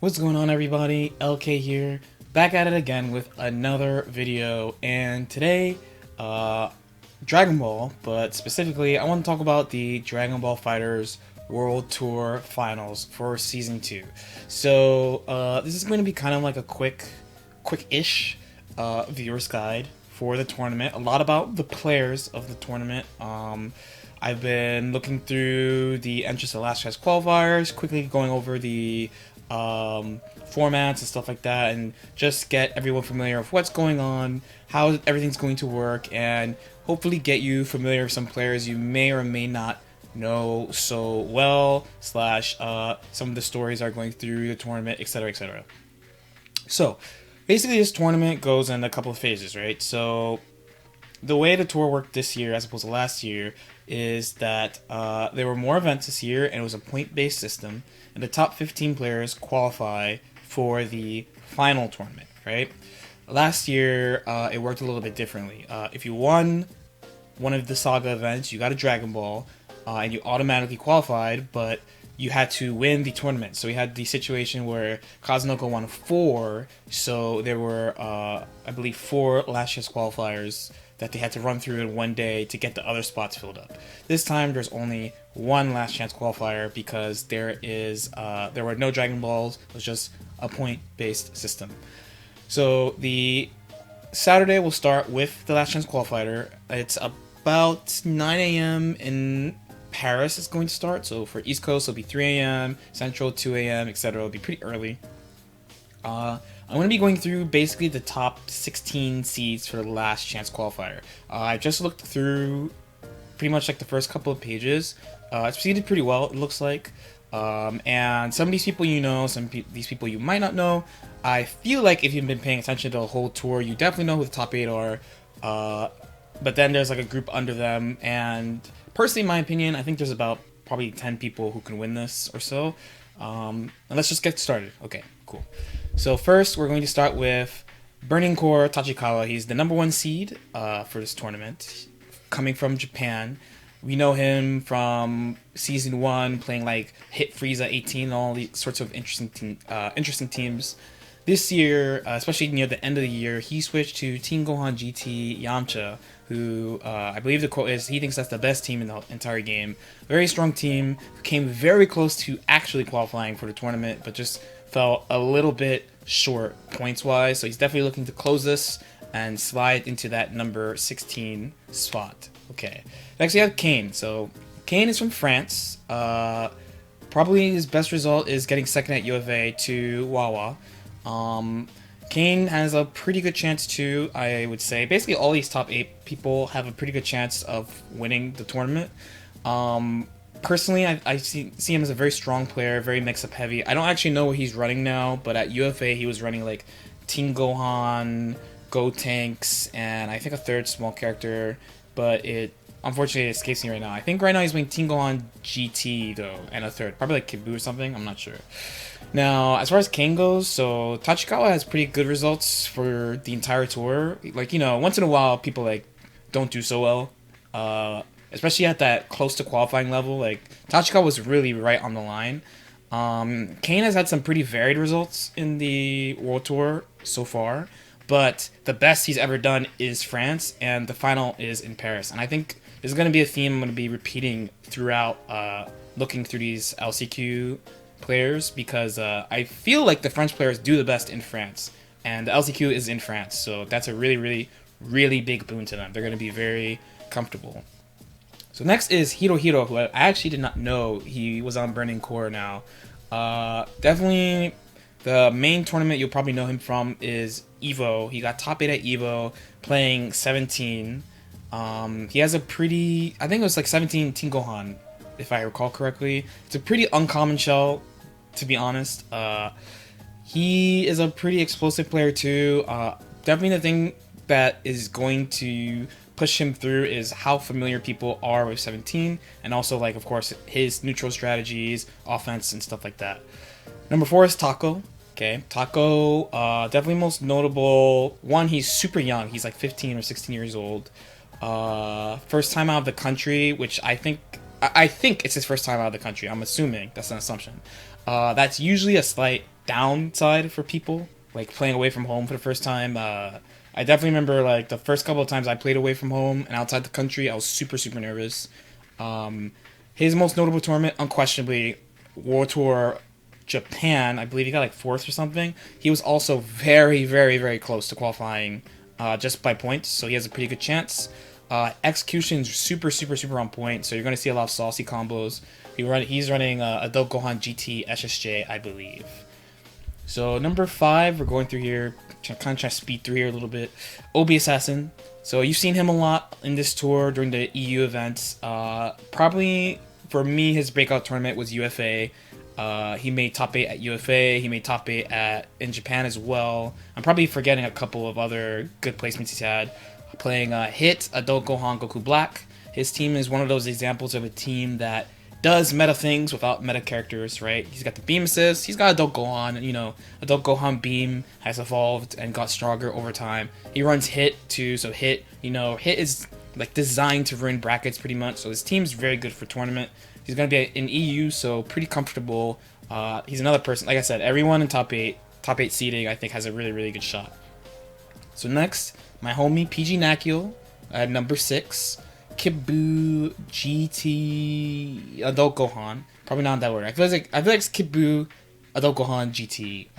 What's going on, everybody? LK here, back at it again with another video, and today, Dragon Ball, but specifically I want to talk about the Dragon Ball Fighters World Tour Finals for Season 2. So, this is going to be kind of like a quick-ish viewer's guide for the tournament. A lot about the players of the tournament. I've been looking through the entrance to last chance qualifiers, quickly going over the formats and stuff like that, and just get everyone familiar with what's going on, how everything's going to work, and hopefully get you familiar with some players you may or may not know so well, slash some of the stories are going through the tournament, etc, etc. So basically this tournament goes in a couple of phases, right? So the way the tour worked this year as opposed to last year is that there were more events this year, and it was a point-based system, and the top 15 players qualify for the final tournament, right? Last year, it worked a little bit differently. If you won one of the Saga events, you got a Dragon Ball, and you automatically qualified, but you had to win the tournament. So we had the situation where Kazunoko won 4, so there were, I believe, 4 last chance qualifiers that they had to run through in one day to get the other spots filled up. This time, there's only one last chance qualifier because there were no Dragon Balls. It was just a point-based system. So the Saturday will start with the last chance qualifier. It's about 9 a.m. in Paris. It's going to start. So for East Coast, it'll be 3 a.m. Central, 2 a.m., etc. It'll be pretty early. I'm going to be going through basically the top 16 seeds for the last chance qualifier. I just looked through pretty much like the first couple of pages. It's proceeded pretty well, it looks like. And some of these people you know, these people you might not know. I feel like if you've been paying attention to the whole tour, you definitely know who the top 8 are. But then there's like a group under them, and personally, in my opinion, I think there's about probably 10 people who can win this or so. And let's just get started. Okay, cool. So first, we're going to start with Burning Core Tachikawa. He's the #1 seed for this tournament, coming from Japan. We know him from Season 1, playing like Hit Frieza 18 and all these sorts of interesting teams. This year, especially near the end of the year, he switched to Team Gohan GT Yamcha, who I believe the quote is he thinks that's the best team in the entire game. Very strong team, came very close to actually qualifying for the tournament, but just fell a little bit short points-wise. So he's definitely looking to close this and slide into that number 16 spot. Okay. Next we have Kane. So Kane is from France. Probably his best result is getting second at UFA to Wawa. Kane has a pretty good chance too, I would say. Basically all these top 8 people have a pretty good chance of winning the tournament. Personally, I see him as a very strong player, very mix-up heavy. I don't actually know what he's running now, but at UFA he was running like Team Gohan, Go Tanks, and I think a third small character, but unfortunately it escapes me right now. I think right now he's playing Team Gohan GT though, and a third, probably like Kibu or something, I'm not sure. Now, as far as Kane goes, so Tachikawa has pretty good results for the entire tour. Like, you know, once in a while people like don't do so well. Especially at that close to qualifying level, like Tachikawa was really right on the line. Kane has had some pretty varied results in the World Tour so far, but the best he's ever done is France, and the final is in Paris. And I think this is going to be a theme I'm going to be repeating throughout looking through these LCQ players, because I feel like the French players do the best in France, and the LCQ is in France, so that's a really, really, really big boon to them. They're going to be very comfortable. So next is Hirohiro, who I actually did not know he was on Burning Core now. Definitely the main tournament you'll probably know him from is EVO. He got top 8 at EVO, playing 17. He has a pretty, I think it was like 17 Team Gohan, if I recall correctly. It's a pretty uncommon shell, to be honest. He is a pretty explosive player too. Definitely the thing that is going to push him through is how familiar people are with 17, and also, like, of course, his neutral strategies, offense, and stuff like that. Number 4 is Taco. Okay, Taco, definitely most notable. One, he's super young. He's like 15 or 16 years old. First time out of the country, which I think it's his first time out of the country. I'm assuming that's an assumption. That's usually a slight downside for people like playing away from home for the first time. I definitely remember like the first couple of times I played away from home and outside the country, I was super nervous. His most notable tournament, unquestionably, World Tour Japan. I believe he got like fourth or something. He was also very close to qualifying just by points, so he has a pretty good chance. Execution's super on point, so you're going to see a lot of saucy combos. He's running Adult Gohan GT SSJ, I believe. So number 5, we're going through here, kind of trying to speed through here a little bit. Obi Assassin. So you've seen him a lot in this tour during the EU events. Probably for me, his breakout tournament was UFA. He made top 8 at UFA. He made top 8 in Japan as well. I'm probably forgetting a couple of other good placements he's had. Playing Hit, Adult Gohan, Goku Black. His team is one of those examples of a team that does meta things without meta characters, right? He's got the beam assist, he's got Adult Gohan, you know, Adult Gohan beam has evolved and got stronger over time. He runs Hit too, so Hit, you know, Hit is like designed to ruin brackets pretty much, so his team's very good for tournament. He's going to be in EU, so pretty comfortable. He's another person, like I said, everyone in top 8 seeding, I think has a really good shot. So next, my homie PG Nakio at number 6. Kibu GT Adult Gohan. Probably not that word. I feel like it's Kibu Adult Gohan GT.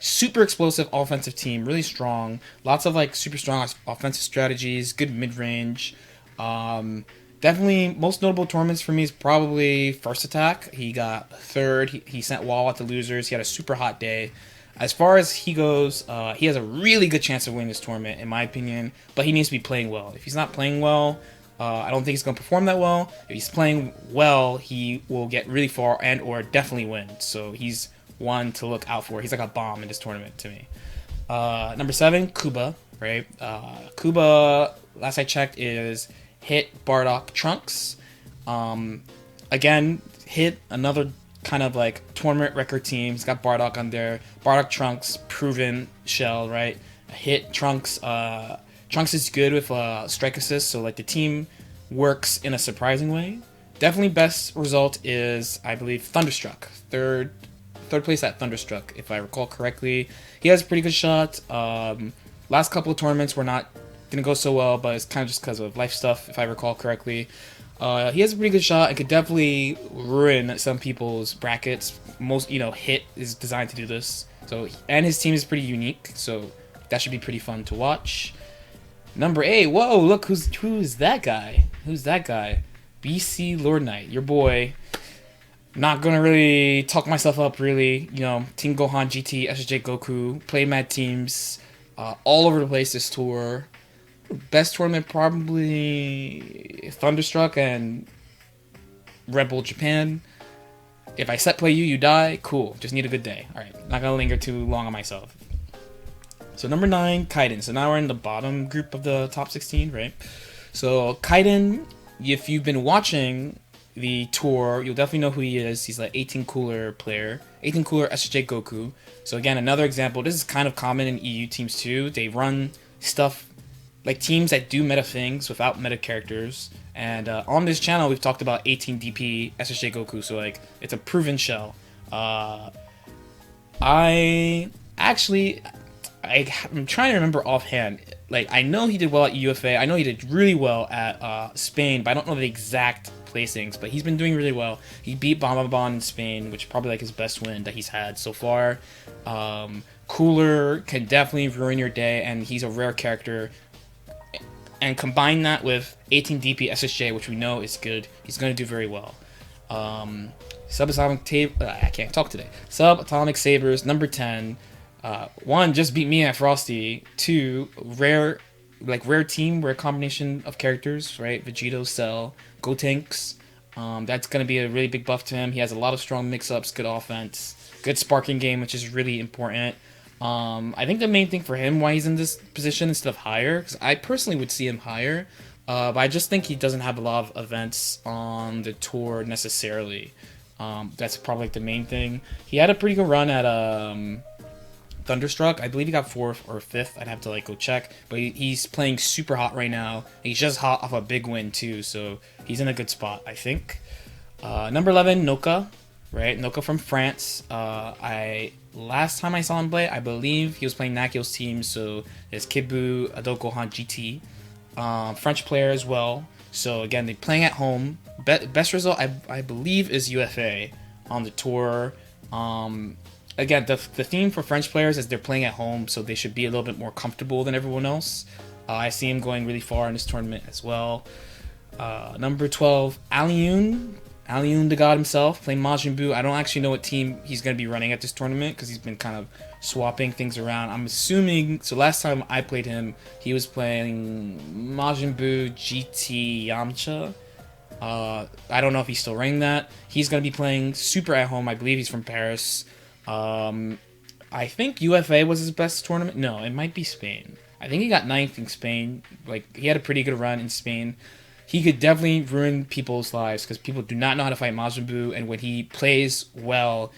Super explosive offensive team, really strong. Lots of like super strong offensive strategies, good mid range. Definitely most notable tournaments for me is probably First Attack. He got 3rd. He sent Wall out to losers. He had a super hot day. As far as he goes, he has a really good chance of winning this tournament, in my opinion. But he needs to be playing well. If he's not playing well, I don't think he's going to perform that well. If he's playing well, he will get really far and or definitely win. So he's one to look out for. He's like a bomb in this tournament to me. Number 7, Kuba, right? Kuba, last I checked, is Hit, Bardock, Trunks. Again, Hit, another kind of like tournament record team. He's got Bardock on there. Bardock, Trunks, proven shell, right? Hit, Trunks. Trunks is good with strike assist, so like the team works in a surprising way. Definitely best result is, I believe, Thunderstruck. Third place at Thunderstruck, if I recall correctly. He has a pretty good shot. Last couple of tournaments were not gonna go so well, but it's kind of just because of life stuff, if I recall correctly. He has a pretty good shot and could definitely ruin some people's brackets. Most, you know, Hit is designed to do this. So, and his team is pretty unique, so that should be pretty fun to watch. Number 8, whoa, look, who's that guy? Who's that guy? BC LordKnight, your boy. Not gonna really talk myself up, really. You know, Team Gohan, GT, SSJ Goku, play mad teams, all over the place this tour. Best tournament probably Thunderstruck and Red Bull Japan. If I set play you, you die. Cool. Just need a good day. Alright, not gonna linger too long on myself. So number 9, Kaiden. So now we're in the bottom group of the top 16, right? So Kaiden, if you've been watching the tour, you'll definitely know who he is. He's like 18 cooler player. 18 cooler SSJ Goku. So again, another example. This is kind of common in EU teams too. They run stuff like teams that do meta things without meta characters. And on this channel, we've talked about 18 DP SSJ Goku. So like, it's a proven shell. I'm trying to remember offhand. Like, I know he did well at UFA. I know he did really well at Spain, but I don't know the exact placings. But he's been doing really well. He beat Bon in Spain, which is probably like his best win that he's had so far. Cooler can definitely ruin your day, and he's a rare character. And combine that with 18 DP SSJ, which we know is good. He's going to do very well. Subatomic Sabers, number 10. 1, just beat me at Frosty. 2, rare team, rare combination of characters, right? Vegito, Cell, Gotenks. That's going to be a really big buff to him. He has a lot of strong mix-ups, good offense, good sparking game, which is really important. I think the main thing for him, why he's in this position instead of higher, because I personally would see him higher, but I just think he doesn't have a lot of events on the tour necessarily. That's probably like the main thing. He had a pretty good run at Thunderstruck. I believe he got 4th or 5th. I'd have to like go check. But he's playing super hot right now. He's just hot off a big win too, so he's in a good spot, I think. Number 11, Noka, right? Noka from France. I last time I saw him play, I believe he was playing Nakio's team. So there's Kibu, Adokohan GT, French player as well. So again, they're playing at home. Best result I believe is UFA on the tour. Again, the theme for French players is they're playing at home, so they should be a little bit more comfortable than everyone else. I see him going really far in this tournament as well. Number 12, Alioun the god himself, playing Majin Buu. I don't actually know what team he's going to be running at this tournament because he's been kind of swapping things around. I'm assuming, so last time I played him, he was playing Majin Buu GT Yamcha. I don't know if he's still running that. He's going to be playing Super at home. I believe he's from Paris. I think UFA was his best tournament. No, it might be Spain. I think he got 9th in Spain. Like, he had a pretty good run in Spain. He could definitely ruin people's lives because people do not know how to fight Majin Buu, and when he plays well,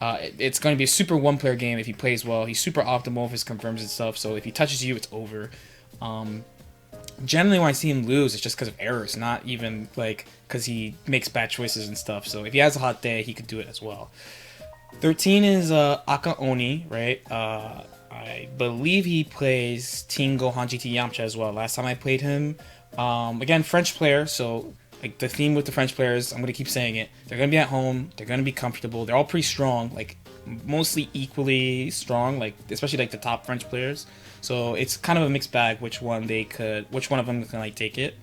it's going to be a super one-player game if he plays well. He's super optimal if his confirms and stuff, so if he touches you, it's over. Generally, when I see him lose, it's just because of errors, not even like because he makes bad choices and stuff. So if he has a hot day, he could do it as well. 13 is Aka Oni, right? I believe he plays Team Gohan GT Yamcha as well. Last time I played him, again, French player, so like the theme with the French players, I'm going to keep saying it. They're going to be at home. They're going to be comfortable. They're all pretty strong, like mostly equally strong, like especially like the top French players. So it's kind of a mixed bag which one of them can like take it.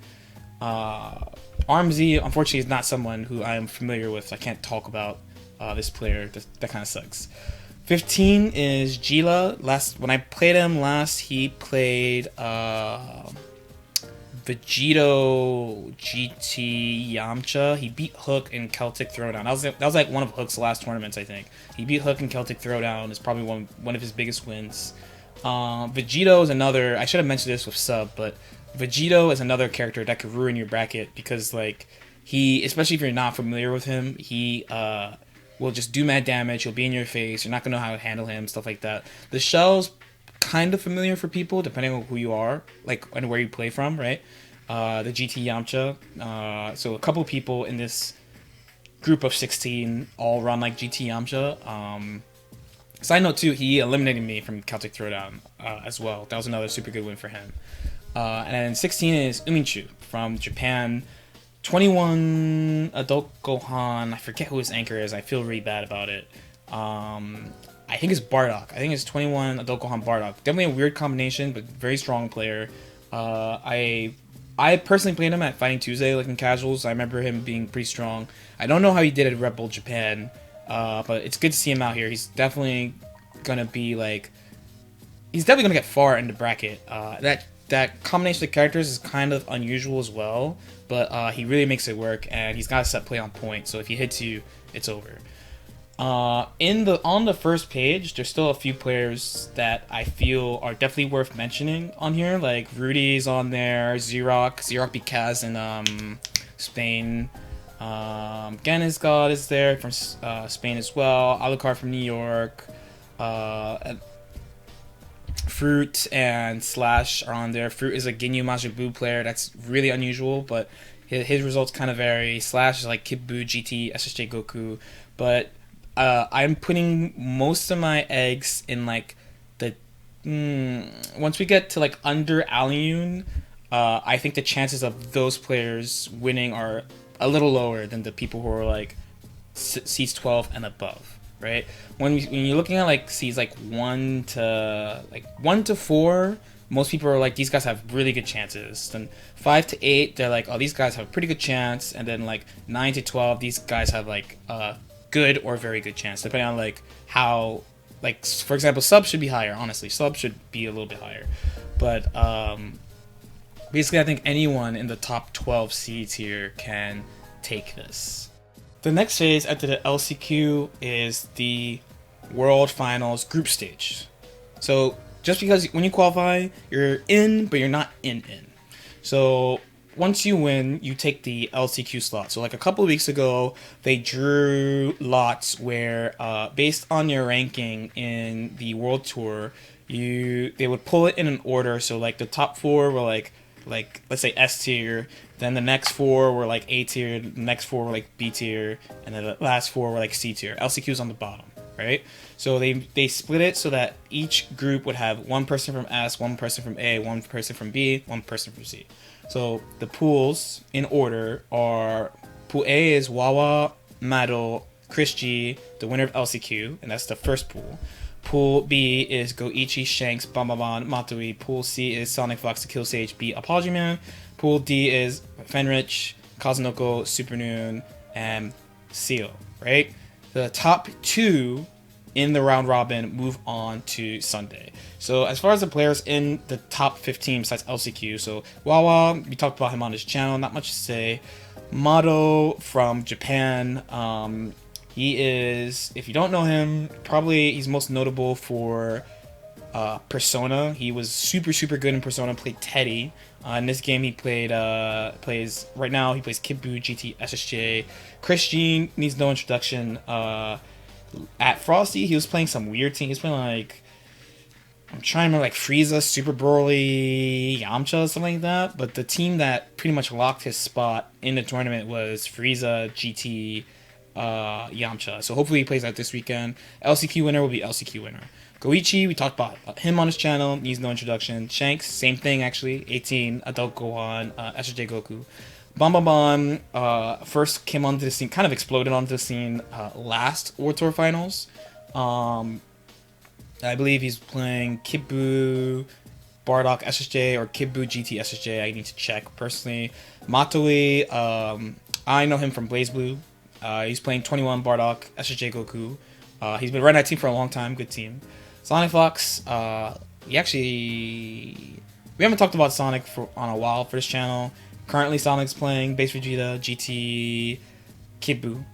RMZ, unfortunately, is not someone who I am familiar with. I can't talk about this player. That kind of sucks. 15 is Gila. When I played him last, he played Vegito GT Yamcha. He beat Hook in Celtic Throwdown. That was like one of Hook's last tournaments, I think. He beat Hook in Celtic Throwdown. It's probably one of his biggest wins. Vegito is another. I should have mentioned this with sub, but Vegito is another character that could ruin your bracket because like especially if you're not familiar with him, he will just do mad damage. He'll be in your face. You're not gonna know how to handle him, stuff like that. The shell's kind of familiar for people depending on who you are, like and where you play from, right? The GT Yamcha. So a couple people in this group of 16 all run like GT Yamcha. Side note too, he eliminated me from Celtic Throwdown as well. That was another super good win for him. And then 16 is Uminchu from Japan. 21 Adult Gohan. I forget who his anchor is. I feel really bad about it. I think it's Bardock. I think it's 21 Adult Gohan Bardock. Definitely a weird combination, but very strong player. I personally played him at Fighting Tuesday, like in casuals. I remember him being pretty strong. I don't know how he did at Red Bull Japan, but it's good to see him out here. He's definitely gonna get far in the bracket. That combination of characters is kind of unusual as well, but he really makes it work, and he's got a set play on point. So if he hits you, it's over. On the first page, there's still a few players that I feel are definitely worth mentioning on here. Like Rudy's on there, Xerox beat Kaz in Spain. Gannis God is there from Spain as well. Alucard from New York. Fruit and Slash are on there. Fruit is a Ginyu Majin Buu player. That's really unusual, but his results kind of vary. Slash is like Kid Buu, GT, SSJ Goku. But I'm putting most of my eggs in like the... once we get to like under Alioun, I think the chances of those players winning are a little lower than the people who are like seeds 12 and above. Right, when you're looking at like seeds like 1 to 4, most people are like, these guys have really good chances. Then 5 to 8, they're like, oh, these guys have a pretty good chance. And then like 9 to 12, these guys have like a good or very good chance, depending on like how, like for example, sub should be higher. Honestly, sub should be a little bit higher, but basically, I think anyone in the top 12 seeds here can take this. The next phase after the LCQ is the World Finals group stage. So just because when you qualify, you're in, but you're not in. So once you win, you take the LCQ slot. So like a couple of weeks ago, they drew lots where based on your ranking in the World Tour, they would pull it in an order. So like the top 4 were like let's say S tier, then the next 4 were like A tier, the next 4 were like B tier, and then the last 4 were like C tier. LCQ's on the bottom. right? So they split it so that each group would have one person from S, one person from A, one person from B, one person from C. So the pools in order are: Pool A is Wawa, Mado, Chris G, the winner of LCQ, and that's the first pool. Pool B is Goichi, Shanks, Bambaban, Matsui. Pool C is Sonic Fox, The Kill Sage, B, Apology Man. Pool D is Fenrich, Kazunoko, Supernoon, and Seal, right? The top 2 in the round robin move on to Sunday. So as far as the players in the top 15 besides LCQ, so Wawa, we talked about him on his channel, not much to say. Mado from Japan, he is, if you don't know him, probably he's most notable for Persona. He was super good in Persona, played Teddy. In this game he plays right now he plays Kibu, GT, SSJ. Chris G needs no introduction. At Frosty he was playing some weird team. He was playing like, I'm trying to remember, like Frieza, Super Broly, Yamcha, something like that. But the team that pretty much locked his spot in the tournament was Frieza, GT, Yamcha. So hopefully he plays that this weekend. LCQ winner will be LCQ winner. Goichi, we talked about him on his channel, needs no introduction. Shanks, same thing actually. 18, Adult Gohan, SSJ Goku. Bambaban first came onto the scene, kind of exploded onto the scene last World Tour Finals. I believe he's playing Kibu, Bardock SSJ, or Kibu GT SSJ. I need to check personally. Matsui, I know him from BlazBlue. He's playing 21 Bardock SSJ Goku. He's been running that team for a long time. Good team. Sonic Fox, we haven't talked about Sonic on a while for this channel. Currently Sonic's playing Base Vegeta, GT, Kibu.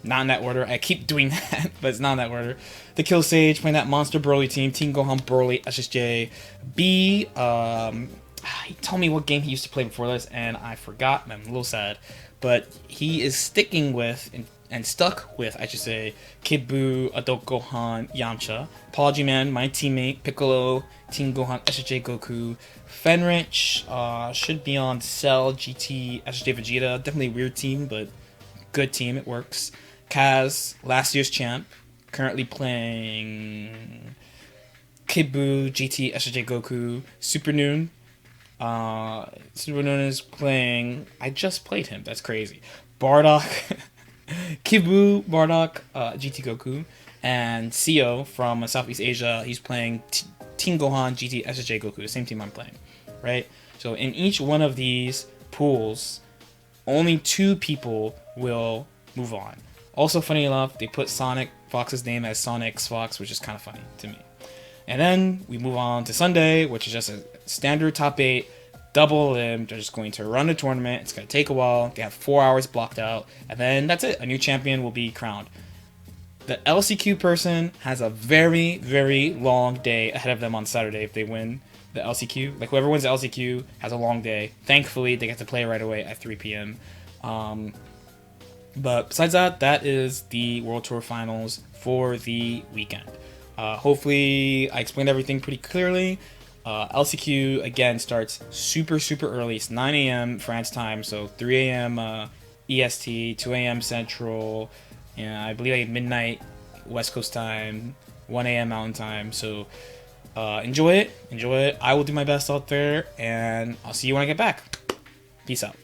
Not in that order. I keep doing that, but it's not in that order. The Kill Sage playing that Monster Broly team. Team Gohan, Broly, SSJ. B, he told me what game he used to play before this, and I forgot. I'm a little sad. But he is sticking with, and stuck with, I should say, Kibu, Adult Gohan, Yamcha. Apology Man, my teammate, Piccolo, Team Gohan, SSJ Goku. Fenrich should be on Cell, GT, SSJ Vegeta. Definitely a weird team, but good team. It works. Kaz, last year's champ, currently playing Kibu, GT, SSJ Goku. Supernoon. Supernoon is playing, I just played him. That's crazy. Bardock. Kibu, Bardock, GT Goku, and Seo from Southeast Asia. He's playing Team Gohan, GT, SSJ Goku, the same team I'm playing, right? So in each one of these pools, only 2 people will move on. Also, funny enough, they put Sonic Fox's name as Sonic X Fox, which is kind of funny to me. And then we move on to Sunday, which is just a standard top 8. Double them. They're just going to run the tournament. It's going to take a while. They have 4 hours blocked out. And then that's it. A new champion will be crowned. The LCQ person has a very long day ahead of them on Saturday if they win the LCQ. Like, whoever wins the LCQ has a long day. Thankfully, they get to play right away at 3 p.m. But besides that, that is the World Tour Finals for the weekend. Hopefully, I explained everything pretty clearly. LCQ, again, starts super early. It's 9 a.m. France time, so 3 a.m. EST, 2 a.m. Central, and I believe like midnight West Coast time, 1 a.m. Mountain time. So enjoy it. I will do my best out there, and I'll see you when I get back. Peace out.